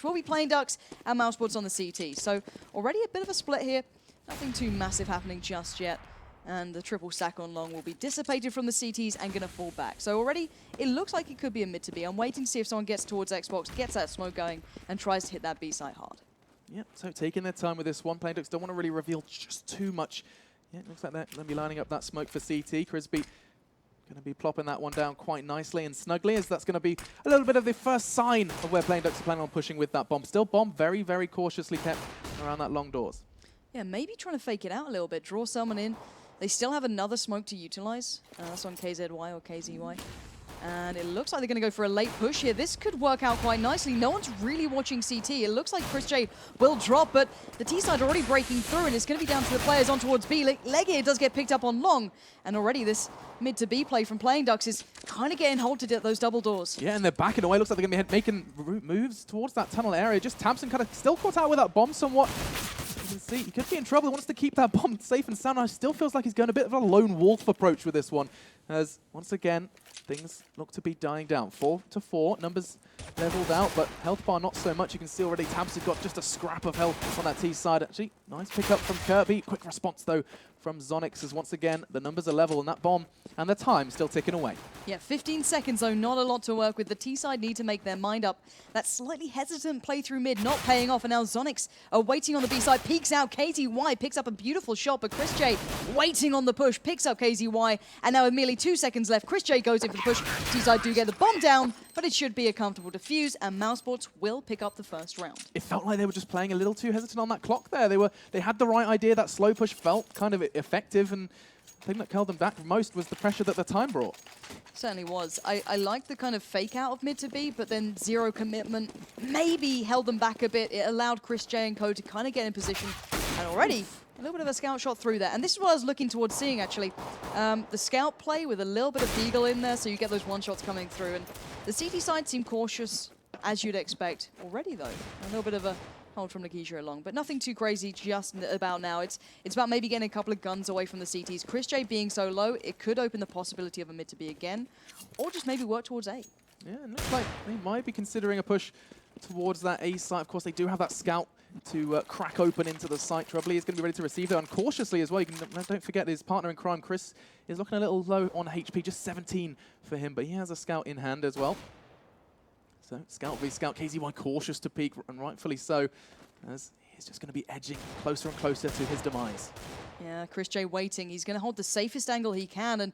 will be Playing Ducks and Mousesports on the CT. So already a bit of a split here. Nothing too massive happening just yet. And the triple stack on long will be dissipated from the CTs and going to fall back. So already, it looks like it could be a mid to B. I'm waiting to see if someone gets towards Xbox, gets that smoke going, and tries to hit that B site hard. Yep, so taking their time with this one. Playing Ducks don't want to really reveal just too much. Yeah, it looks like they're going to be lining up that smoke for CT. Crispy going to be plopping that one down quite nicely and snugly, as that's going to be a little bit of the first sign of where Playing Ducks are planning on pushing with that bomb. Still bomb very, very cautiously kept around that long doors. Yeah, maybe trying to fake it out a little bit, draw someone in. They still have another smoke to utilize. That's on KZY or KZY. And it looks like they're going to go for a late push here. This could work out quite nicely. No one's really watching CT. It looks like Chris J will drop, but the T side already breaking through, and it's going to be down to the players on towards B. Leggy does get picked up on long, and already this mid to B play from Playing Ducks is kind of getting halted at those double doors. Yeah, and they're backing away. Looks like they're going to be making moves towards that tunnel area. Just Tabson kind of still caught out with that bomb somewhat. You can see he could be in trouble. He wants to keep that bomb safe and sound. Still feels like he's going a bit of a lone wolf approach with this one, as once again things look to be dying down. 4-4, numbers leveled out, but health bar not so much. You can see already Tabs has got just a scrap of health on that T side. Actually, nice pickup from Kirby. Quick response though from Zonix, as once again the numbers are level and that bomb and the time still ticking away. Yeah, 15 seconds though, not a lot to work with. The T side need to make their mind up. That slightly hesitant play through mid not paying off, and now Zonix are waiting on the B side, peeks out. KZY picks up a beautiful shot, but Chris J waiting on the push, picks up KZY, and now with merely 2 seconds left, Chris J goes in for the push. T side do get the bomb down, but it should be a comfortable defuse, and Mousesports will pick up the first round. It felt like they were just playing a little too hesitant on that clock there. They had the right idea. That slow push felt kind of effective, and the thing that held them back most was the pressure that the time brought. Certainly was. I like the kind of fake out of mid to B, but then zero commitment maybe held them back a bit. It allowed Chris J and Co to kind of get in position, and already a little bit of a scout shot through there. And this is what I was looking towards seeing, actually. The scout play with a little bit of Deagle in there, so you get those one-shots coming through. And the CT side seemed cautious, as you'd expect. Already, though, a little bit of a hold from Nakisha along, but nothing too crazy just about now. It's about maybe getting a couple of guns away from the CTs. Chris J being so low, it could open the possibility of a mid to B again, or just maybe work towards A. Yeah, it looks like they might be considering a push towards that A site. Of course, they do have that scout to crack open into the site. Troubly is going to be ready to receive it, and cautiously as well. You can, don't forget his partner in crime, Chris, is looking a little low on HP, just 17 for him, but he has a scout in hand as well. So scout v scout, KZY cautious to peek, and rightfully so, as he's just going to be edging closer and closer to his demise. Yeah, Chris J waiting. He's going to hold the safest angle he can, and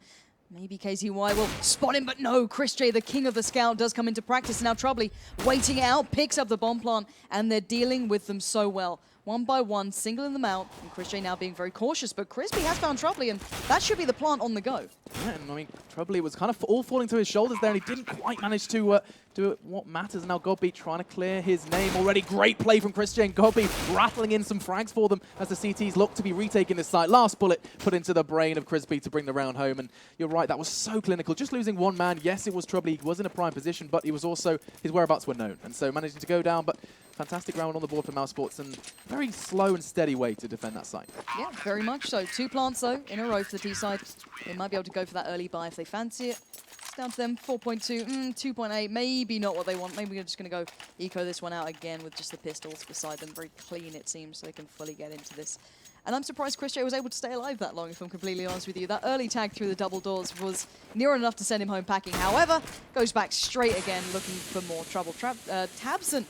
maybe KZY will spot him, but no, Chris J, the king of the scout, does come into practice. Now Troubly waiting out, picks up the bomb plant, and they're dealing with them so well. One by one, singling them out, and Chris J now being very cautious, but Crispy has found Troubly, and that should be the plant on the go. Yeah, and I mean, Troubly was kind of all falling to his shoulders there, and he didn't quite manage to do what matters. Now Godby trying to clear his name already. Great play from Chris J, and Godby rattling in some frags for them as the CTs look to be retaking this site. Last bullet put into the brain of Crispy to bring the round home, and you're right, that was so clinical. Just losing one man, yes, it was Troubly. He was in a prime position, but he was also, his whereabouts were known, and so managing to go down, but fantastic round on the board for Mousesports, and very slow and steady way to defend that site. Yeah, very much so. 2 plants, though, in a row for the T side. They might be able to go for that early buy if they fancy it. It's down to them. 4.2, 2.8, maybe not what they want. Maybe we're just going to go eco this one out again with just the pistols beside them. Very clean, it seems, so they can fully get into this. And I'm surprised Chris J was able to stay alive that long, if I'm completely honest with you. That early tag through the double doors was near enough to send him home packing. However, goes back straight again, looking for more trouble. Tabson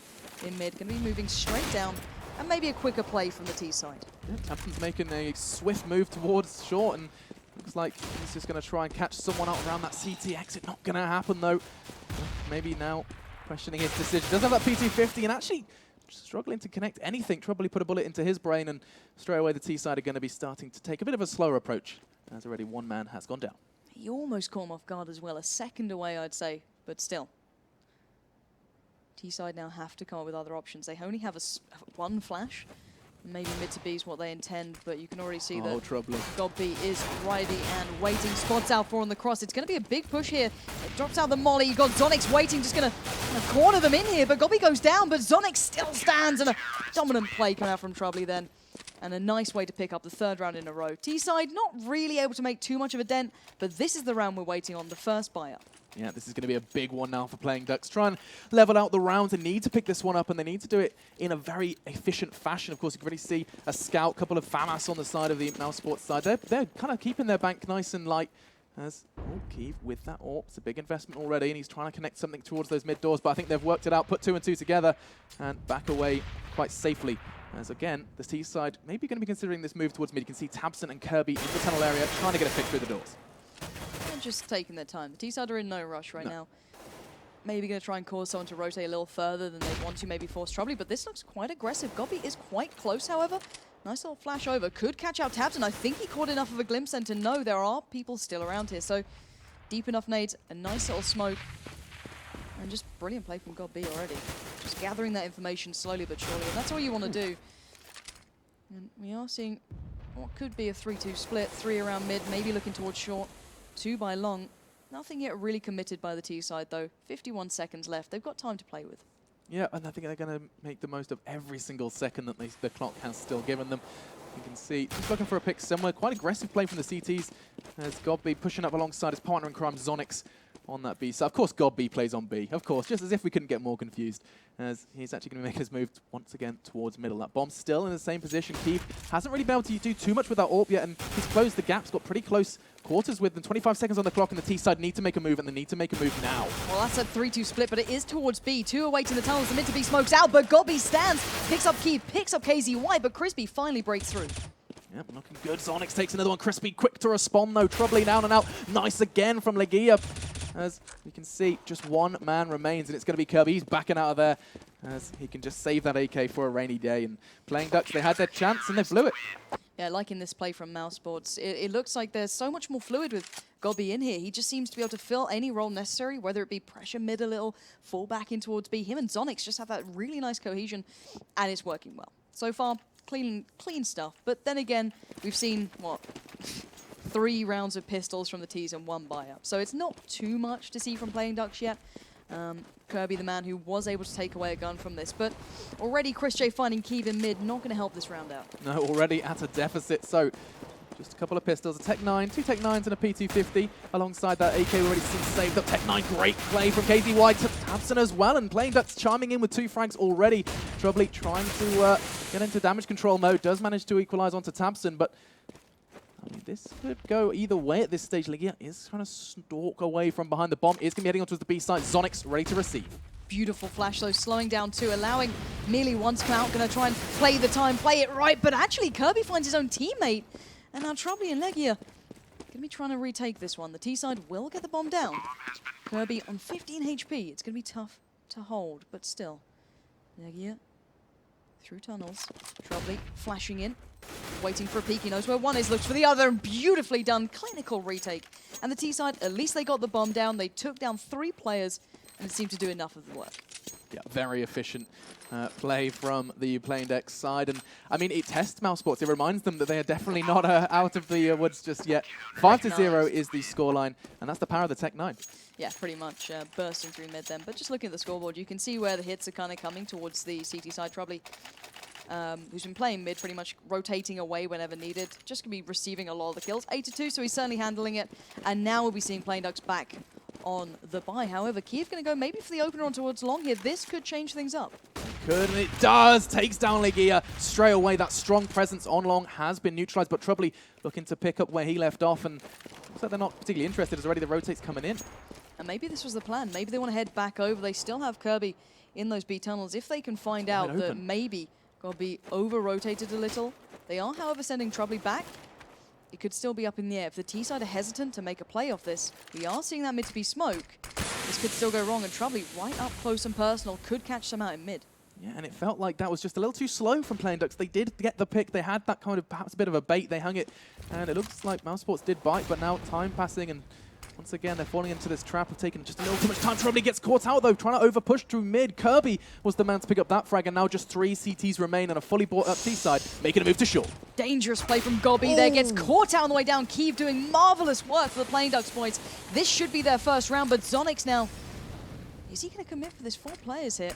in mid, going to be moving straight down, and maybe a quicker play from the T side. Yeah, Tabson's making a swift move towards short, and looks like he's just going to try and catch someone out around that CT exit. Not going to happen, though. Maybe now questioning his decision. Does have that PT-50, and actually struggling to connect anything. Troubly put a bullet into his brain, and straight away the T side are going to be starting to take a bit of a slower approach, as already one man has gone down. He almost caught him off guard as well. A second away, I'd say, but still. T side now have to come up with other options. They only have one flash. Maybe mid to B is what they intend, but you can already see that Godby is ready and waiting. Spots out 4 on the cross. It's going to be a big push here. It drops out the molly. You've got Zonix waiting, just going to corner them in here, but Godby goes down, but Zonix still stands, and a dominant play coming out from Troubly then. And a nice way to pick up the 3rd round in a row. T side not really able to make too much of a dent, but this is the round we're waiting on, the first buy-up. Yeah, this is going to be a big one now for Playing Ducks. Try and level out the rounds. They need to pick this one up, and they need to do it in a very efficient fashion. Of course, you can really see a scout, couple of FAMAS on the side of the Mousesports side. They're kind of keeping their bank nice and light. As Keeve with that AWP, it's a big investment already, and he's trying to connect something towards those mid doors, but I think they've worked it out, put 2 and 2 together, and back away quite safely. As again, the T side maybe going to be considering this move towards mid. You can see Tabson and Kirby in the tunnel area trying to get a pick through the doors. They're just taking their time. The T side are in no rush right now. Maybe going to try and cause someone to rotate a little further than they want to, maybe force trouble, but this looks quite aggressive. Gobby is quite close, however. Nice little flash over. Could catch out Tabson. I think he caught enough of a glimpse and to know there are people still around here. So deep enough nades, a nice little smoke, and just brilliant play from God B already. Just gathering that information slowly but surely, and that's all you want to do. And we are seeing what could be a 3-2 split, 3 around mid, maybe looking towards short, 2 by long. Nothing yet really committed by the T side though. 51 seconds left. They've got time to play with. Yeah, and I think they're going to make the most of every single second that the clock has still given them. You can see, just looking for a pick somewhere. Quite aggressive play from the CTs as Godby pushing up alongside his partner in crime, Zonix, on that B. So, of course, Godby plays on B. Of course, just as if we couldn't get more confused. As he's actually going to make his move once again towards middle. That bomb's still in the same position. Keeve hasn't really been able to do too much with that AWP yet, and he's closed the gaps, got pretty close quarters with them. 25 seconds on the clock, and the T side need to make a move, and they need to make a move now. Well, that's a 3-2 split, but it is towards B. 2 awaiting the tunnels. The mid to B smokes out, but Godby stands, picks up Keeve, picks up KZY, but Crispy finally breaks through. Yep, looking good. Zonix takes another one. Crispy quick to respond, though. Troubly down and out. Nice again from Legia. As you can see, just one man remains, and it's going to be Kirby. He's backing out of there as he can just save that AK for a rainy day. And Playing Ducks, they had their chance, and they blew it. Yeah, like in this play from Mousesports, it looks like there's so much more fluid with Godby in here. He just seems to be able to fill any role necessary, whether it be pressure mid a little, fall back in towards B. Him and Zonix just have that really nice cohesion, and it's working well. So far, clean stuff. But then again, we've seen, what, 3 rounds of pistols from the T's and 1 buy-up. So it's not too much to see from Playing Ducks yet. Kirby, the man who was able to take away a gun from this. But already Chris J finding Keeve in mid, not going to help this round out. No, already at a deficit. So just a couple of pistols, a Tech 9, 2 Tech 9s and a P250. Alongside that, AK already seen saved up. Tech 9, great play from KZY to Tabson as well. And Playing Ducks chiming in with 2 frags already. Troubly trying to get into damage control mode. Does manage to equalize onto Tabson, but I mean, this could go either way at this stage. Legia is trying to stalk away from behind the bomb. Is going to be heading on towards the B side. Zonix ready to receive. Beautiful flash though, slowing down 2, allowing Mealy one to come out. Going to try and play the time, play it right. But actually, Kirby finds his own teammate. And now Troubly and Legia going to be trying to retake this one. The T side will get the bomb down. Kirby on 15 HP. It's going to be tough to hold, but still. Legia through tunnels. Troubly flashing in. Waiting for a peek, he knows where one is, looks for the other, and beautifully done, clinical retake. And the T side, at least they got the bomb down, they took down 3 players, and it seemed to do enough of the work. Yeah, very efficient play from the Playing Ducks side. And I mean, it tests Mousesports. It reminds them that they are definitely not out of the woods just yet. 5-0 is the scoreline, and that's the power of the Tech 9. Yeah, pretty much bursting through mid then. But just looking at the scoreboard, you can see where the hits are kind of coming towards the CT side. Troubly, who's been playing mid, pretty much rotating away whenever needed. Just going to be receiving a lot of the kills. 8-2, so he's certainly handling it. And now we'll be seeing Playing Ducks back on the buy. However, Keeve going to go maybe for the opener on towards long here. This could change things up. Could, and it does. Takes down Legia straight away. That strong presence on long has been neutralized, but Troubly looking to pick up where he left off, and looks like they're not particularly interested as already the rotates coming in. And maybe this was the plan. Maybe they want to head back over. They still have Kirby in those B tunnels. If they can find out that maybe Godby over-rotated a little. They are, however, sending Troubly back. It could still be up in the air. If the T side are hesitant to make a play off this, we are seeing that mid to be smoke. This could still go wrong, and Troubly right up close and personal could catch some out in mid. Yeah, and it felt like that was just a little too slow from Playing Ducks. They did get the pick. They had that kind of perhaps a bit of a bait. They hung it, and it looks like Mousesports did bite, but now time passing, and once again, they're falling into this trap of taking just a little too much time. Troubly gets caught out, though, trying to over-push through mid. Kirby was the man to pick up that frag, and now just 3 CTs remain and a fully bought up T-side, making a move to short. Dangerous play from Godby there, gets caught out on the way down. Keeve doing marvelous work for the Playing Ducks points. This should be their first round, but Zonix now, is he going to commit for this? 4 players here.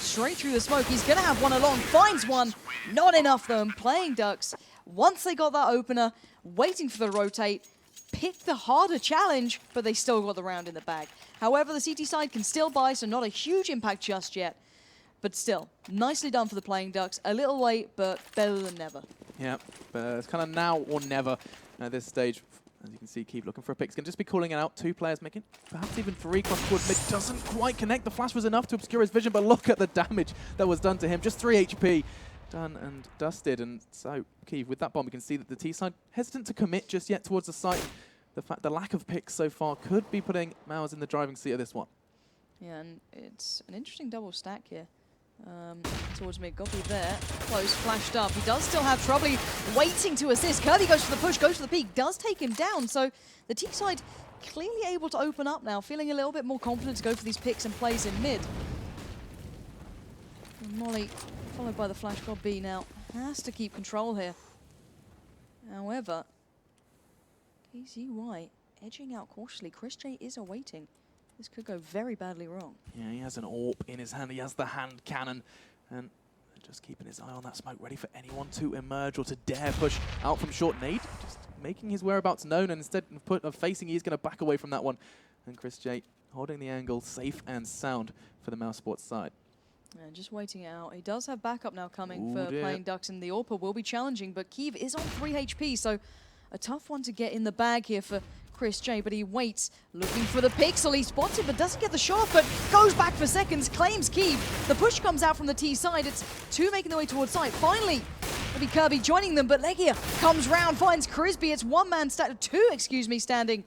Straight through the smoke, he's going to have one along, finds one, not enough though, and Playing Ducks, once they got that opener, waiting for the rotate, picked the harder challenge, but they still got the round in the bag. However, the CT side can still buy, so not a huge impact just yet. But still, nicely done for the Playing Ducks. A little late, but better than never. Yeah, but it's kind of now or never at this stage. As you can see, Keeve looking for a pick. He's going to just be calling it out. 2 players making perhaps even 3 cross towards mid. Doesn't quite connect. The flash was enough to obscure his vision, but look at the damage that was done to him. Just 3 HP. Done and dusted. And so, Keeve, with that bomb, we can see that the T side hesitant to commit just yet towards the site. The lack of picks so far could be putting Mouz in the driving seat of this one. Yeah, and it's an interesting double stack here. Towards mid, Gobi there, close, flashed up. He does still have Trouble waiting to assist. Kirby goes for the push, goes for the peek, does take him down. So the T side clearly able to open up now, feeling a little bit more confident to go for these picks and plays in mid. And Molly, followed by the flash Gobi now, has to keep control here. However, KZY edging out cautiously. Chris J is awaiting. This could go very badly wrong. Yeah, he has an AWP in his hand. He has the hand cannon. And just keeping his eye on that smoke, ready for anyone to emerge or to dare push out from short. Nade just making his whereabouts known, and instead of facing, he's going to back away from that one. And Chris J holding the angle safe and sound for the Mousesports side. And just waiting it out. He does have backup now coming Ooh, for dear. Playing Ducks, and the AWPer will be challenging, but Keeve is on 3 HP, so a tough one to get in the bag here for Chris J, but he waits, looking for the pixel. He spots it, but doesn't get the shot, but goes back for seconds, claims Keeve. The push comes out from the T side. It's 2 making their way towards site. Finally, it'll be Kirby joining them, but Legia comes round, finds Crisby. It's 1 man, 2, excuse me, standing.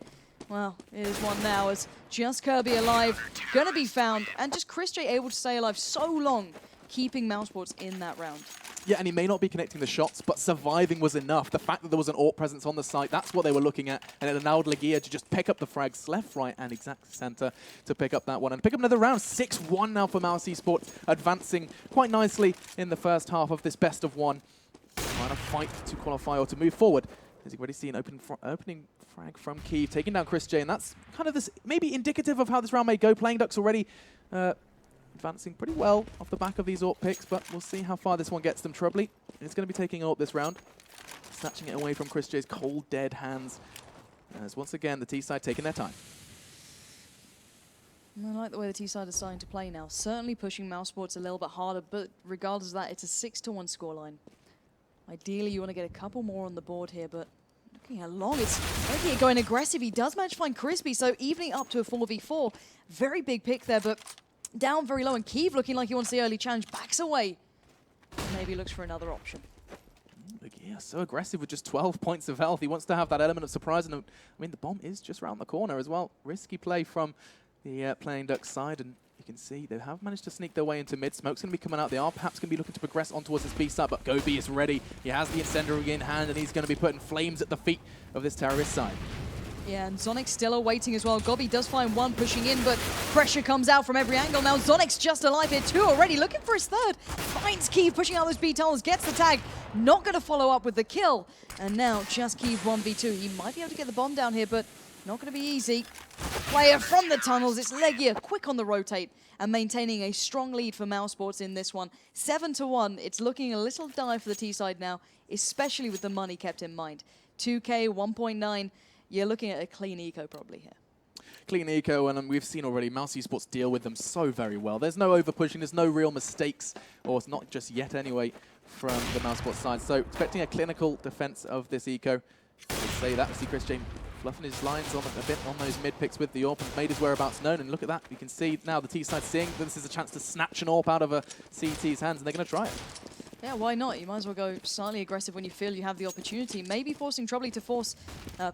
Well, it is 1 now, as just Kirby alive, gonna be found, and just Chris J able to stay alive so long, keeping Mousesports in that round. Yeah, and he may not be connecting the shots, but surviving was enough. The fact that there was an AWP presence on the site, that's what they were looking at. And it allowed Legia to just pick up the frags left, right, and exact center to pick up that one. And pick up another round. 6-1 now for Mousesports, advancing quite nicely in the first half of this best of 1. Trying to fight to qualify or to move forward. As you've already seen, opening frag from Keeve, taking down Chris J. And that's kind of this, maybe indicative of how this round may go. Playing Ducks already advancing pretty well off the back of these AWP picks, but we'll see how far this one gets them. Troubley is going to be taking AWP this round, snatching it away from Chris J's cold, dead hands. As once again, the T-side taking their time. I like the way the T-side is starting to play now. Certainly pushing Mousesports a little bit harder, but regardless of that, it's a 6-1 scoreline. Ideally, you want to get a couple more on the board here, but looking how long it's Legia going aggressive. He does manage to find Crispy, so evening up to a 4v4. Very big pick there, but down very low, and Keeve looking like he wants the early challenge, backs away. Maybe looks for another option. Yeah, so aggressive with just 12 points of health. He wants to have that element of surprise, and I mean, the bomb is just around the corner as well. Risky play from the Playing Ducks side, and you can see they have managed to sneak their way into mid. Smoke's going to be coming out. They are perhaps going to be looking to progress on towards this B side, but Gobi is ready. He has the incendiary in hand, and he's going to be putting flames at the feet of this terrorist side. Yeah, and Zonic's still awaiting as well. Gobi does find 1 pushing in, but pressure comes out from every angle. Now Zonic's just alive here, 2 already, looking for his 3rd. Finds Keeve pushing out those B tunnels, gets the tag, not going to follow up with the kill. And now just Keeve 1v2. He might be able to get the bomb down here, but not going to be easy. Player from the tunnels, it's Legia, quick on the rotate, and maintaining a strong lead for Mousesports in this one. 7-1, it's looking a little dire for the T-side now, especially with the money kept in mind. 2K, 1.9. You're looking at a clean eco probably here. Clean eco, and we've seen already Mousesports deal with them so very well. There's no over-pushing, there's no real mistakes, or it's not just yet anyway, from the Mousesports side. So expecting a clinical defense of this eco. Let's say that. We see Chris James fluffing his lines on a bit on those mid-picks with the AWP and made his whereabouts known. And look at that, you can see now the T-side seeing that this is a chance to snatch an AWP out of a CT's hands, and they're going to try it. Yeah, why not? You might as well go slightly aggressive when you feel you have the opportunity. Maybe forcing Troubley to force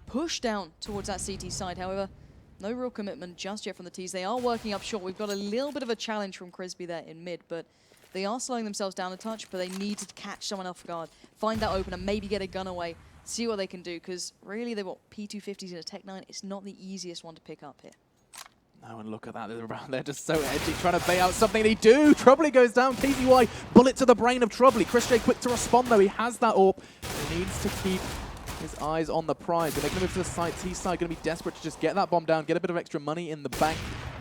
push down towards that CT side. However, no real commitment just yet from the Ts. They are working up short. We've got a little bit of a challenge from Crisby there in mid, but they are slowing themselves down a touch, but they need to catch someone off guard, find that opener, maybe get a gun away, see what they can do, because really they've got P250s in a Tech 9. It's not the easiest one to pick up here. No, and look at that. They're just so edgy, trying to bait out something. They do. Troubley goes down. KZY, bullet to the brain of Troubley. Chris J quick to respond, though. He has that AWP. He needs to keep his eyes on the prize. And they're going to move to the side. T-side going to be desperate to just get that bomb down, get a bit of extra money in the bank.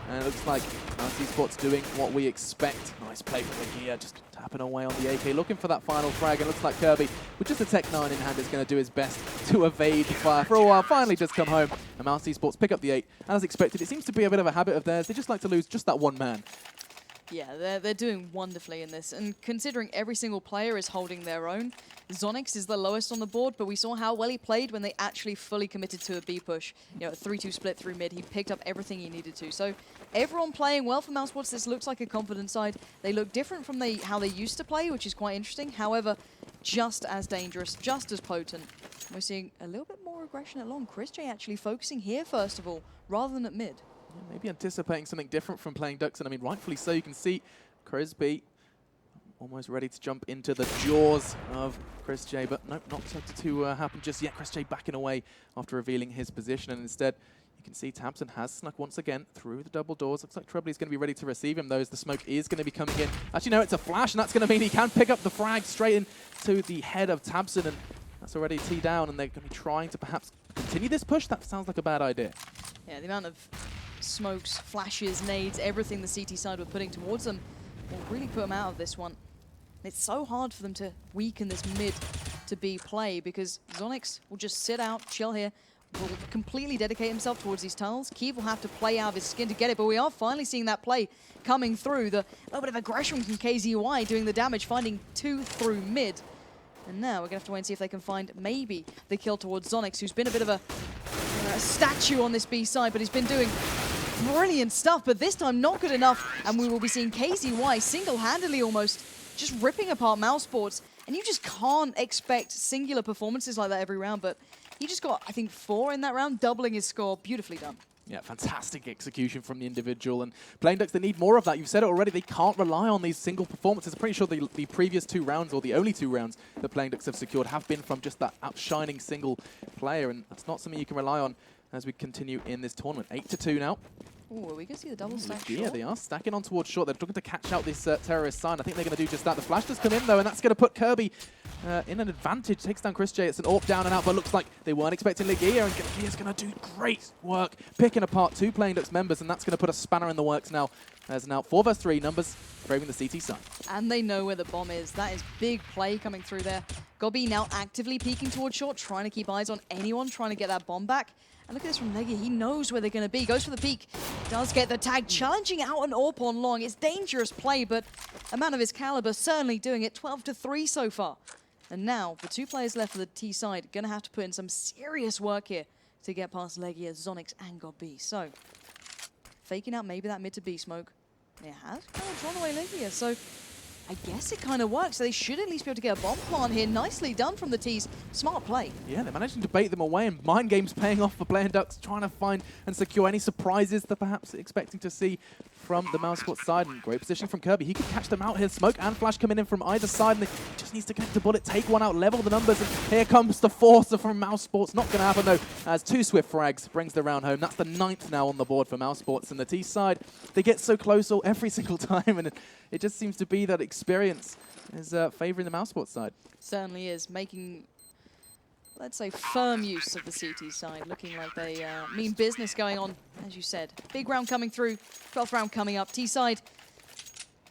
And it looks like Mousesports doing what we expect. Nice play from Legia, just tapping away on the AK, looking for that final frag. It looks like Kirby, with just a Tech 9 in hand, is going to do his best to evade the fire for a while, finally does come home. And Mousesports pick up the 8. And as expected, it seems to be a bit of a habit of theirs. They just like to lose just that one man. Yeah, they're doing wonderfully in this. And considering every single player is holding their own, Zonix is the lowest on the board, but we saw how well he played when they actually fully committed to a B push. You know, a 3-2 split through mid. He picked up everything he needed to. So everyone playing well for Mousesports. This looks like a confident side. They look different from how they used to play, which is quite interesting. However, just as dangerous, just as potent. We're seeing a little bit more aggression at long. Chris J actually focusing here, first of all, rather than at mid. Yeah, maybe anticipating something different from playing Ducks, and I mean, rightfully so. You can see Crisby almost ready to jump into the jaws of Chris J, but nope, not expected to happen just yet. Chris J backing away after revealing his position, and instead you can see Tamsin has snuck once again through the double doors. Looks like Trebly's going to be ready to receive him, though, as the smoke is going to be coming in. Actually, no, it's a flash, and that's going to mean he can pick up the frag straight into the head of Tamsin, and that's already T down, and they're going to be trying to perhaps continue this push. That sounds like a bad idea. Yeah, the amount of smokes, flashes, nades, everything the CT side were putting towards them will really put them out of this one. It's so hard for them to weaken this mid to B play because Zonix will just sit out, chill here, will completely dedicate himself towards these tunnels. Keeve will have to play out of his skin to get it, but we are finally seeing that play coming through. The little bit of aggression from KZY doing the damage, finding 2 through mid. And now we're going to have to wait and see if they can find maybe the kill towards Zonix, who's been a bit of a statue on this B side, but he's been doing brilliant stuff, but this time not good enough. And we will be seeing KZY single-handedly almost just ripping apart Mousesports. And you just can't expect singular performances like that every round, but he just got, I think, 4 in that round, doubling his score. Beautifully done. Yeah, fantastic execution from the individual. And playing Ducks, they need more of that. You've said it already, they can't rely on these single performances. I'm pretty sure the previous 2 rounds, or the only 2 rounds that playing Ducks have secured, have been from just that outshining single player. And that's not something you can rely on as we continue in this tournament. 8-2 now. Ooh, are we going to see the double stack short? Yeah, they are stacking on towards short. They're looking to catch out this terrorist sign. I think they're going to do just that. The flash does come in, though, and that's going to put Kirby in an advantage. Takes down Chris J. It's an AWP down and out, but looks like they weren't expecting Legia, and Legia's going to do great work picking apart 2 playing Ducks members, and that's going to put a spanner in the works now. There's now 4 vs 3 numbers favoring the CT side. And they know where the bomb is. That is big play coming through there. Gobby now actively peeking towards short, trying to keep eyes on anyone trying to get that bomb back. And look at this from Legia. He knows where they're going to be. Goes for the peek. Does get the tag. Challenging out an AWP on long. It's dangerous play, but a man of his caliber certainly doing it. 12-3 so far. And now, the 2 players left for the T side going to have to put in some serious work here to get past Legia, Zonix, and Gobby. So, faking out maybe that mid to B smoke. It has kind of drawn away Legia, so I guess it kind of works. So they should at least be able to get a bomb plant here. Nicely done from the T's. Smart play. Yeah, they're managing to bait them away, and mind games paying off for playing Ducks, trying to find and secure any surprises they're perhaps expecting to see from the Mousesports side. And great position from Kirby. He could catch them out here. Smoke and flash coming in from either side, and they just needs to connect the bullet, take one out, level the numbers, and here comes the forcer from Mousesports. Not going to happen, though, as 2 swift frags brings the round home. That's the 9th now on the board for Mousesports, and the T side, they get so close every single time, and it just seems to be that experience is favouring the Mousesports side. Certainly is. Making, let's say, firm use of the CT side. Looking like they mean business going on, as you said. Big round coming through. 12th round coming up. T side,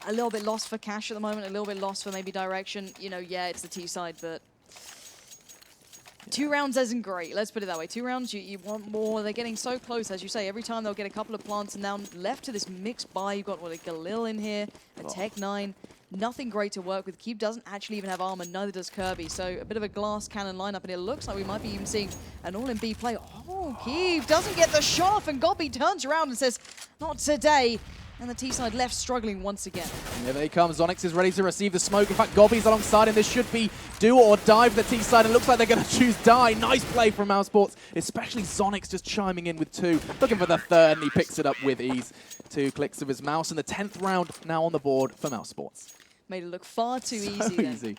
a little bit lost for cash at the moment. A little bit lost for maybe direction. You know, yeah, it's the T side, but 2 rounds isn't great. Let's put it that way. 2 rounds, you want more. They're getting so close, as you say. Every time they'll get a couple of plants, and now left to this mixed buy. You've got, what, a Galil in here, a Tech-9. Nothing great to work with. Keeve doesn't actually even have armor, neither does Kirby. So a bit of a glass cannon lineup, and it looks like we might be even seeing an all-in B play. Oh, Keeve doesn't get the shot off, and Gobby turns around and says, not today. And the T-side left struggling once again. And here they come. Zonix is ready to receive the smoke. In fact, Gobby's alongside him. This should be do or die for the T-side. It looks like they're going to choose die. Nice play from Mousesports, especially Zonix just chiming in with 2. Looking for the 3rd, and he picks it up with ease. 2 clicks of his mouse, and the 10th round now on the board for Mousesports. Made it look far too so easy. Easy.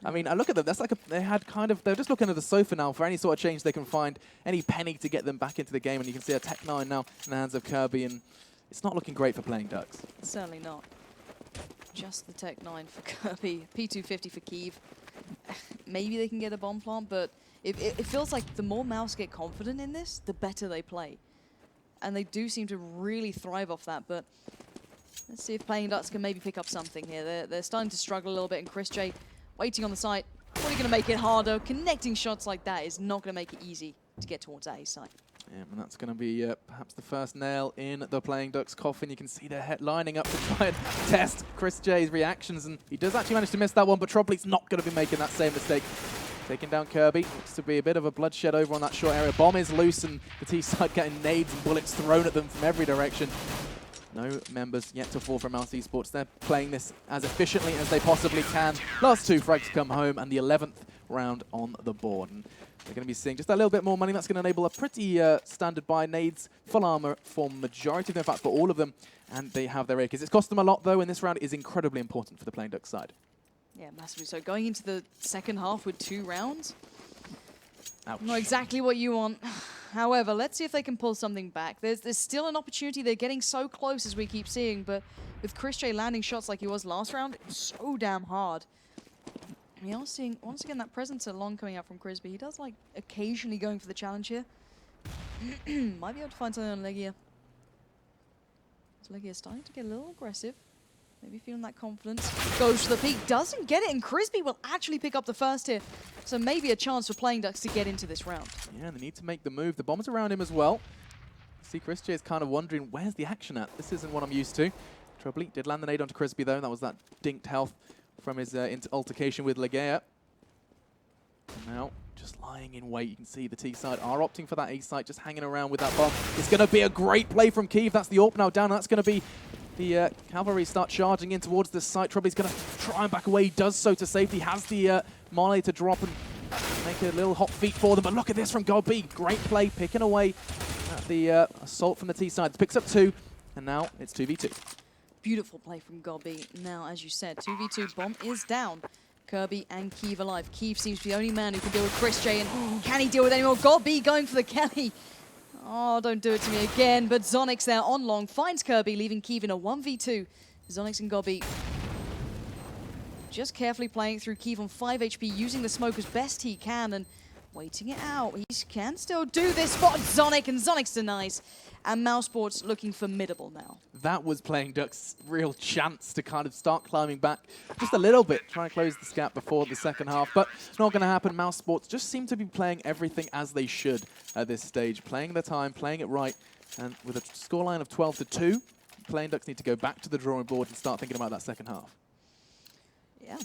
I mean, I look at them. That's like they're just looking at the sofa now for any sort of change they can find, any penny to get them back into the game. And you can see a Tech-9 now in the hands of Kirby, and it's not looking great for playing Ducks. Certainly not. Just the Tech-9 for Kirby, P250 for Keeve. Maybe they can get a bomb plant, but it feels like the more Mouse get confident in this, the better they play. And they do seem to really thrive off that, but let's see if playing Ducks can maybe pick up something here. They're starting to struggle a little bit, and Chris J waiting on the site. Probably going to make it harder. Connecting shots like that is not going to make it easy to get towards that A side. Yeah, and that's going to be perhaps the first nail in the Playing Ducks coffin. You can see their head lining up to try and test Chris J's reactions, and he does actually manage to miss that one, but Troble's not going to be making that same mistake. Taking down Kirby. Looks to be a bit of a bloodshed over on that short area. Bomb is loose, and the T-side getting nades and bullets thrown at them from every direction. No members yet to fall from Mousesports. They're playing this as efficiently as they possibly can. Last 2 frags come home, and the 11th round on the board. And they're going to be seeing just a little bit more money. That's going to enable a pretty standard buy. Nades, full armor for majority of them, in fact for all of them. And they have their AKs. It's cost them a lot though, and this round is incredibly important for the Playing Ducks side. Yeah, massively so. Going into the second half with 2 rounds. Ouch. Not exactly what you want. However, let's see if they can pull something back. There's still an opportunity. They're getting so close, as we keep seeing, but with Chris J landing shots like he was last round, it's so damn hard. We are seeing, once again, that presence along coming out from Crisby. He does like occasionally going for the challenge here. Might be able to find something on Legia. So Legia is starting to get a little aggressive. Maybe feeling that confidence. Goes for the peak, doesn't get it, and Crisby will actually pick up the first here. So maybe a chance for Playing Ducks to get into this round. Yeah, they need to make the move. The bomb's around him as well. See, Chris J is kind of wondering, where's the action at? This isn't what I'm used to. Troubly did land the nade onto Crisby though. That was that dinked health from his altercation with Legea. Now, just lying in wait. You can see the T-side are opting for that A-site, just hanging around with that bomb. It's going to be a great play from Kiev. That's the AWP now down. That's going to be the cavalry start charging in towards this site. Troubly's going to try and back away. He does so to safety. Has the Marley to drop and make a little hot feet for them. But look at this from GodB. Great play, picking away at the assault from the T-side. Picks up 2, and now it's 2v2. Beautiful play from GodB. Now, as you said, 2v2, bomb is down. Kirby and Kiev alive. Kiev seems to be the only man who can deal with Chris J, and can he deal with any more? GodB going for the Kelly. Oh, don't do it to me again. But Zonix there on long finds Kirby, leaving Kiev in a 1v2. Zonix and GodB just carefully playing through. Kiev on 5 HP, using the smoke as best he can and waiting it out. He can still do this. Spot Zonic, and Zonix denies. And Mousesports looking formidable now. That was Playing Ducks' real chance to kind of start climbing back just a little bit, try and close this gap before the second half, but not going to happen. Mousesports just seem to be playing everything as they should at this stage, playing their time, playing it right, and with a scoreline of 12-2, Playing Ducks need to go back to the drawing board and start thinking about that second half. Yeah,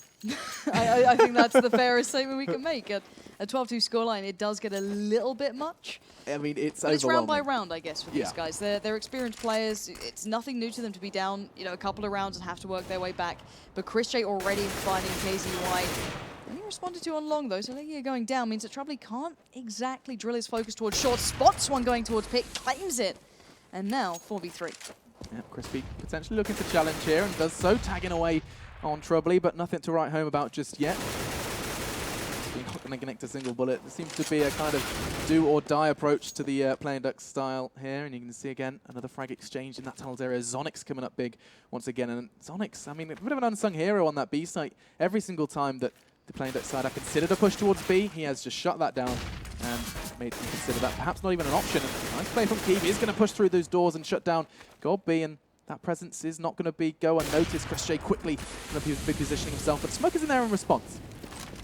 I think that's the fairest statement we can make. At a 12-2 scoreline, it does get a little bit much. I mean, it's but overwhelming. It's round by round, I guess, for these guys. They're experienced players. It's nothing new to them to be down, a couple of rounds and have to work their way back. But Chris J already finding KZY. And he responded to on long, though, so Legia going down means that Troubley can't exactly drill his focus towards short. Spots one going towards pick, claims it. And now, 4v3. Yeah, Crispy potentially looking to challenge here and does so, tagging away on Troubley, but nothing to write home about just yet. He's not going to connect a single bullet. There seems to be a kind of do-or-die approach to the Playing Ducks style here, and you can see again another frag exchange in that tunnels area. Zonix coming up big once again, and Zonix, I mean, a bit of an unsung hero on that B site. Every single time that the Playing Ducks side have considered a push towards B, he has just shut that down and made them consider that perhaps not even an option. And nice play from Kiev. He's going to push through those doors and shut down GodB, and that presence is not going to go unnoticed. Chris J quickly going to be positioning himself, but Smoke is in there in response.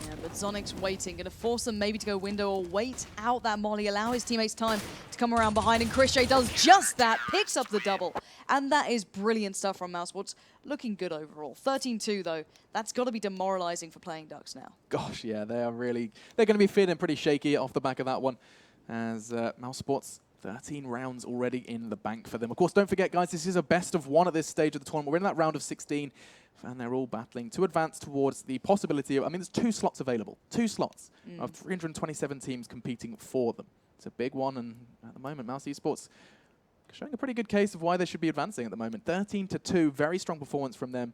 Yeah, but Zonix waiting, going to force them maybe to go window or wait out that molly, allow his teammates time to come around behind, and Chris J does just that, picks up the double. And that is brilliant stuff from Mousesports. Looking good overall. 13-2 though, that's got to be demoralizing for Playing Ducks now. Gosh, yeah, they're going to be feeling pretty shaky off the back of that one, as Mousesports 13 rounds already in the bank for them. Of course, don't forget, guys, this is a best of 1 at this stage of the tournament. We're in that round of 16, and they're all battling to advance towards the possibility of, I mean, there's 2 slots available. 2 slots of 327 teams competing for them. It's a big one, and at the moment, Mousesports showing a pretty good case of why they should be advancing at the moment. 13-2, very strong performance from them.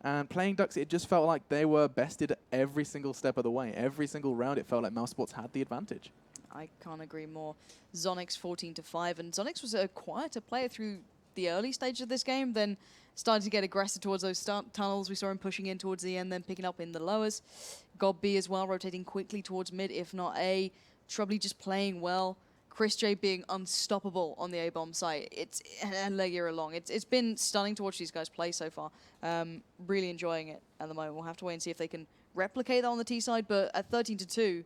And Playing Ducks, it just felt like they were bested every single step of the way. Every single round, it felt like Mousesports had the advantage. I can't agree more. Zonix 14-5, and Zonix was a quieter player through the early stage of this game, then started to get aggressive towards those tunnels. We saw him pushing in towards the end, then picking up in the lowers. GodB as well, rotating quickly towards mid, if not A. Troubley just playing well. Chris J being unstoppable on the A-bomb site. And Legia along. It's been stunning to watch these guys play so far. Really enjoying it at the moment. We'll have to wait and see if they can replicate that on the T side, but at 13-2,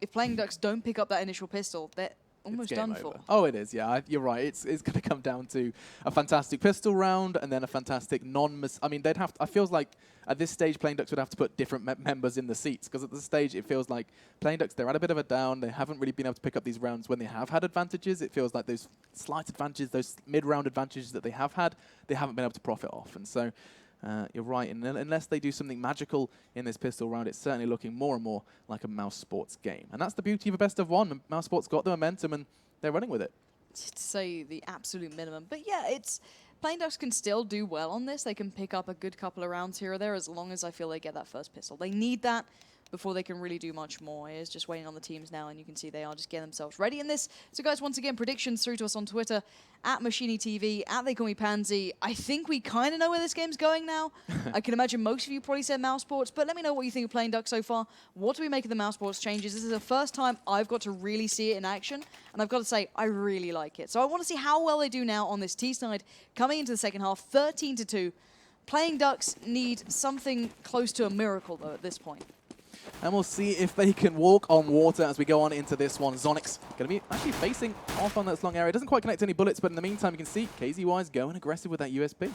if Playing Ducks don't pick up that initial pistol, they're almost done for. Oh, it is, yeah. You're right. It's going to come down to a fantastic pistol round and then a fantastic I mean, they'd have to, I feels like at this stage, Playing Ducks would have to put different members in the seats, because at this stage, it feels like Playing Ducks, they're at a bit of a down. They haven't really been able to pick up these rounds when they have had advantages. It feels like those slight advantages, those mid-round advantages that they have had, they haven't been able to profit off. And so you're right. And unless they do something magical in this pistol round, it's certainly looking more and more like a Mousesports game. And that's the beauty of a best of one. Mousesports got the momentum and they're running with it. To say the absolute minimum. But yeah, Playing Ducks can still do well on this. They can pick up a good couple of rounds here or there as long as I feel they get that first pistol. They need that before they can really do much more. It is just waiting on the teams now, and you can see they are just getting themselves ready in this. So guys, once again, predictions through to us on Twitter, at MachiniTV, at They Call Me Pansy. I think we kind of know where this game's going now. I can imagine most of you probably said Mousesports, but let me know what you think of Playing Ducks so far. What do we make of the Mousesports changes? This is the first time I've got to really see it in action, and I've got to say, I really like it. So I want to see how well they do now on this T side, coming into the second half, 13-2. Playing Ducks need something close to a miracle, though, at this point. And we'll see if they can walk on water as we go on into this one. Zonix going to be actually facing off on that long area. Doesn't quite connect any bullets, but in the meantime, you can see KZY's going aggressive with that USP.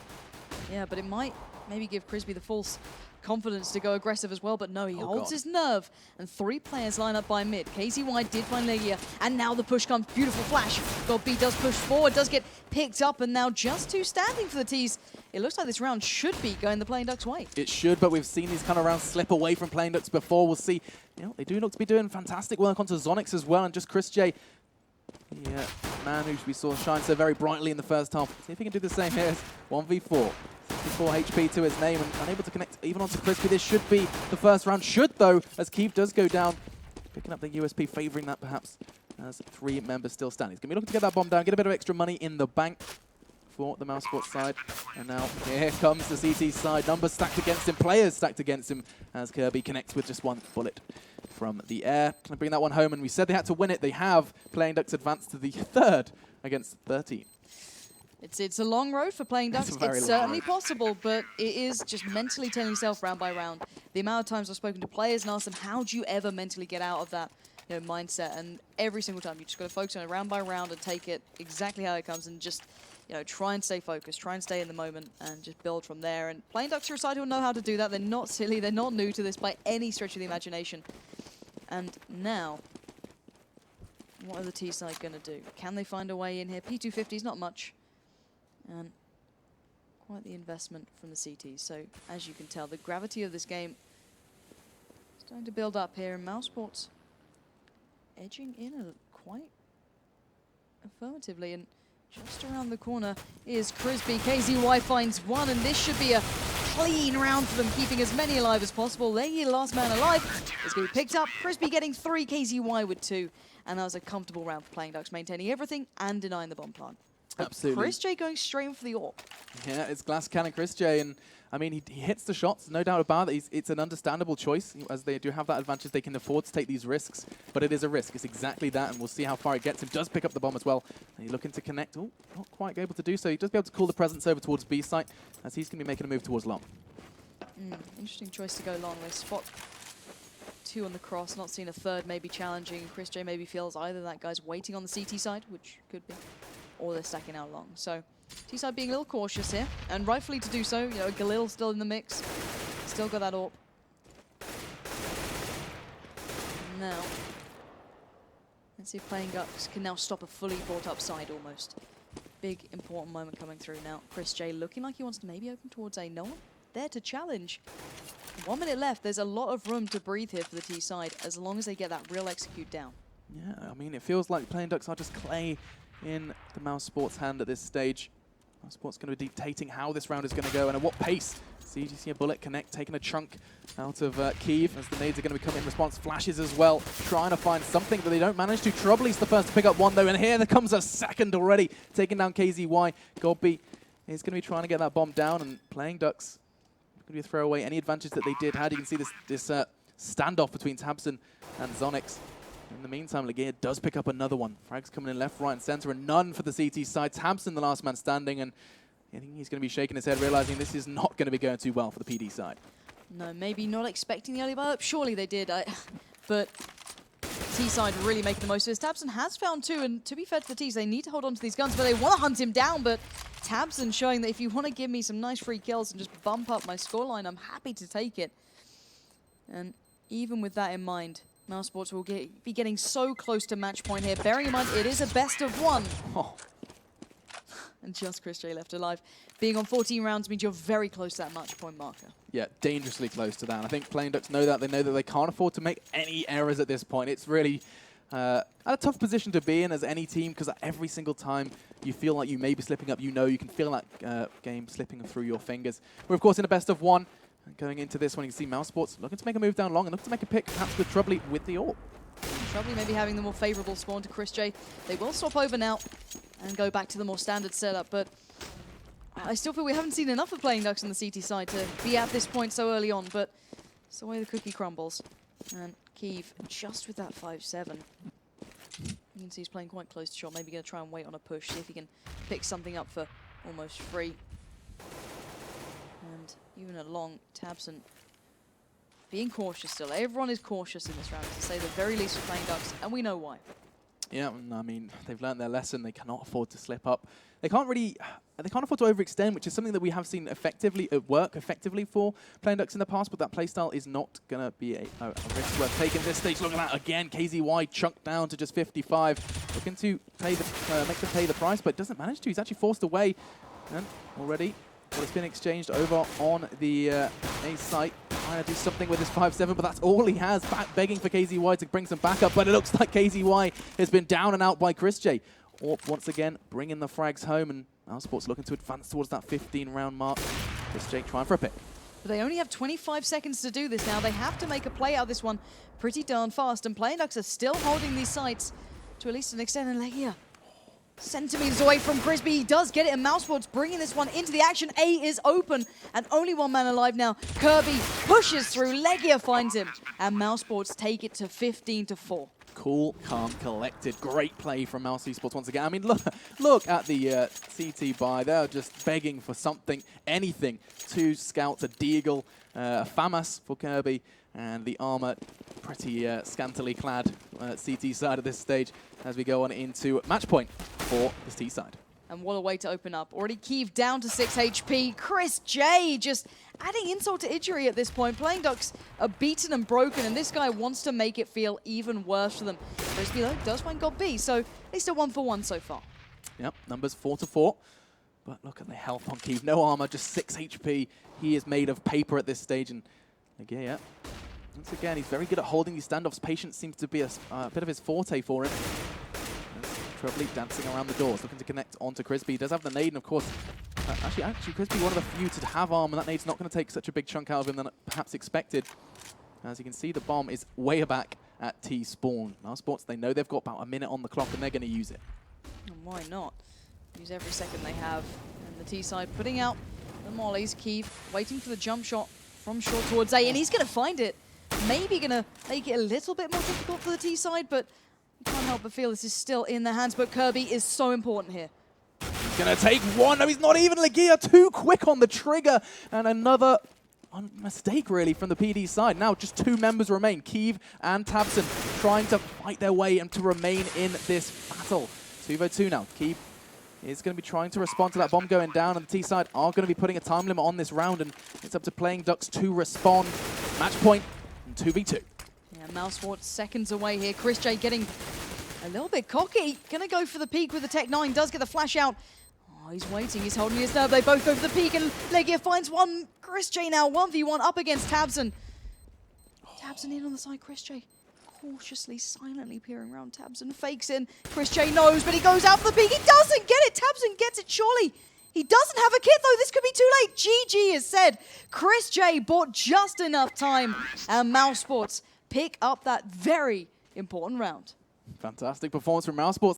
Yeah, but it might maybe give Crisby the false confidence to go aggressive as well, but no, he holds his nerve. And 3 players line up by mid. KZY did find Legia, and now the push comes. Beautiful flash. GoldB does push forward, does get picked up, and now just 2 standing for the T's. It looks like this round should be going the Playing Ducks' way. It should, but we've seen these kind of rounds slip away from Playing Ducks before. We'll see. You know, they do look to be doing fantastic work onto Zonix as well, and just Chris J, the man who we saw shine so very brightly in the first half. See if he can do the same here. 1v4. 64 HP to his name and unable to connect even onto Crispy. This should be the first round. Should, though, as Keeve does go down. Picking up the USP, favoring that perhaps as 3 members still standing. He's going to be looking to get that bomb down, get a bit of extra money in the bank for the Mousesports side. And now here comes the CT side. Numbers stacked against him, players stacked against him as Kirby connects with just 1 bullet from the air. Can bring that one home, and we said they had to win it. They have. Playing Ducks advanced to the 3rd against 13. It's a long road for Playing Ducks. It's certainly possible, but it is just mentally telling yourself round by round. The amount of times I've spoken to players and asked them, how do you ever mentally get out of that mindset? And every single time, you just got to focus on it round by round and take it exactly how it comes and just try and stay focused, try and stay in the moment and just build from there. And Playing Ducks are a side who know how to do that. They're not silly. They're not new to this by any stretch of the imagination. And now, what are the T side going to do? Can they find a way in here? P250 is not much. And quite the investment from the CT. So, as you can tell, the gravity of this game is starting to build up here. And Mousesports edging in quite affirmatively. And just around the corner is Crisby. KZY finds 1, and this should be a clean round for them, keeping as many alive as possible. Legia, last man alive, is going to be picked up. Crisby getting 3, KZY with 2. And that was a comfortable round for Playing Ducks, maintaining everything and denying the bomb plant. Absolutely. Chris J going straight in for the AWP. Yeah, it's Glass Cannon Chris J, and I mean, he hits the shots, no doubt about it. It's an understandable choice, as they do have that advantage. They can afford to take these risks, but it is a risk. It's exactly that, and we'll see how far it gets him. Does pick up the bomb as well, and he's looking to connect. Oh, not quite able to do so. He does be able to call the presence over towards B site, as he's going to be making a move towards long. Interesting choice to go long. They spot 2 on the cross, not seeing a 3rd maybe challenging. Chris J maybe feels either that guy's waiting on the CT side, which could be, or they're stacking out long. So T-side being a little cautious here, and rightfully to do so. Galil still in the mix. Still got that AWP. Now, let's see if Playing Ducks can now stop a fully brought up side almost. Big, important moment coming through now. Chris J looking like he wants to maybe open towards A. No one there to challenge. 1 minute left. There's a lot of room to breathe here for the T side, as long as they get that real execute down. Yeah, I mean, it feels like Playing Ducks are just clay in the Mousesports hand at this stage. Mousesports going to be dictating how this round is going to go and at what pace. CGC a bullet connect, taking a chunk out of Kiev as the nades are going to be coming in response. Flashes as well, trying to find something, but they don't manage to. Troubly's the first to pick up 1 though, and here there comes a 2nd already, taking down KZY. GoldB is going to be trying to get that bomb down, and Playing Ducks going to be a throwaway any advantage that they did had. You can see this standoff between Tabson and Zonix. In the meantime, Legia does pick up another one. Frags coming in left, right, and center, and none for the CT side. Tabson, the last man standing, and I think he's going to be shaking his head, realizing this is not going to be going too well for the PD side. No, maybe not expecting the early buy up. Surely they did. But T-side really making the most of this. Tabson has found two, and to be fair to the T's, they need to hold on to these guns, but they want to hunt him down. But Tabson showing that if you want to give me some nice free kills and just bump up my scoreline, I'm happy to take it. And even with that in mind, Mousesports will be getting so close to match point here. Bearing in mind, it is a best of one. Oh. And just Chris J left alive. Being on 14 rounds means you're very close to that match point marker. Yeah, dangerously close to that. And I think Playing Ducks know that. They know that they can't afford to make any errors at this point. It's really at a tough position to be in as any team, because every single time you feel like you may be slipping up, you know you can feel that game slipping through your fingers. We're, of course, in a best of one. And going into this one, you can see Mousesports looking to make a move down long and looking to make a pick, perhaps with Troubly with the AWP. Troubly maybe having the more favorable spawn to Chris J. They will swap over now and go back to the more standard setup, but I still feel we haven't seen enough of Playing Ducks on the CT side to be at this point so early on, but it's the way the cookie crumbles. And Keeve, just with that 5-7, you can see he's playing quite close to shot, maybe going to try and wait on a push, see if he can pick something up for almost free. And even at long, Tabson being cautious still. Everyone is cautious in this round, to say the very least for Playing Ducks, and we know why. Yeah, I mean, they've learned their lesson. They cannot afford to slip up. They can't afford to overextend, which is something that we have seen effectively work effectively for Playing Ducks in the past, but that playstyle is not going to be a risk worth taking at this stage. Look at that again. KZY chunked down to just 55. Looking to pay make them pay the price, but doesn't manage to. He's actually forced away. And already, well, it's been exchanged over on the A site. Trying to do something with his 5-7, but that's all he has. Back begging for KZY to bring some backup, but it looks like KZY has been down and out by Chris J. AWP once again bringing the frags home, and Mousesports looking to advance towards that 15-round mark. Chris J trying for a pick. But they only have 25 seconds to do this now. They have to make a play out of this one pretty darn fast, and Playing Ducks are still holding these sites to at least an extent. And Legia centimeters away from Crispy. He does get it, and Mousesports bringing this one into the action. A is open, and only one man alive now. Kirby pushes through. Legia finds him, and Mousesports take it to 15-4. Cool, calm, collected. Great play from Mousesports once again. I mean, look at the CT buy. They're just begging for something, anything. 2 scouts, a Deagle, a FAMAS for Kirby, and the armor pretty scantily clad CT side at this stage as we go on into match point for this T side. And what a way to open up. Already Keeve down to 6 HP. Chris J just adding insult to injury at this point. Playing Ducks are beaten and broken, and this guy wants to make it feel even worse for them. Crispy, though, does find God B, so at least a 1-for-1 so far. Yep, numbers 4-4. But look at the health on Keeve. No armor, just 6 HP. He is made of paper at this stage, and again, yeah. Once again, he's very good at holding these standoffs. Patience seems to be a bit of his forte for him. Troubly dancing around the doors, looking to connect onto Crispy. He does have the nade, and of course, actually Crispy, one of the few to have armor. That nade's not going to take such a big chunk out of him than perhaps expected. As you can see, the bomb is way back at T-spawn. Mousesports, they know they've got about a minute on the clock, and they're going to use it. And why not? Use every second they have. And the T side putting out the mollies. Keeve waiting for the jump shot from short towards A, and he's going to find it. Maybe going to make it a little bit more difficult for the T side, but you can't help but feel this is still in their hands. But Kirby is so important here. He's going to take one. No, he's not even. Legia too quick on the trigger. And another mistake, really, from the PD side. Now just 2 members remain. Keeve and Tabson trying to fight their way and to remain in this battle. 2v2 now. Keeve is going to be trying to respond to that bomb going down, and the T side are going to be putting a time limit on this round, and it's up to Playing Ducks to respond. Match point and 2v2. Yeah, Mousesports seconds away here. Chris J getting a little bit cocky. Gonna go for the peek with the Tech 9. Does get the flash out. Oh, he's waiting. He's holding his nerve. They both go for the peek, and Legia finds one. Chris J now 1v1 up against Tabson. Tabson in on the side. Chris J cautiously, silently peering around. Tabson fakes in. Chris J knows, but he goes out for the peek. He doesn't get it. Tabson gets it, surely. He doesn't have a kit, though. This could be too late. GG is said. Chris J bought just enough time, and Mousesports pick up that very important round. Fantastic performance from Mousesports.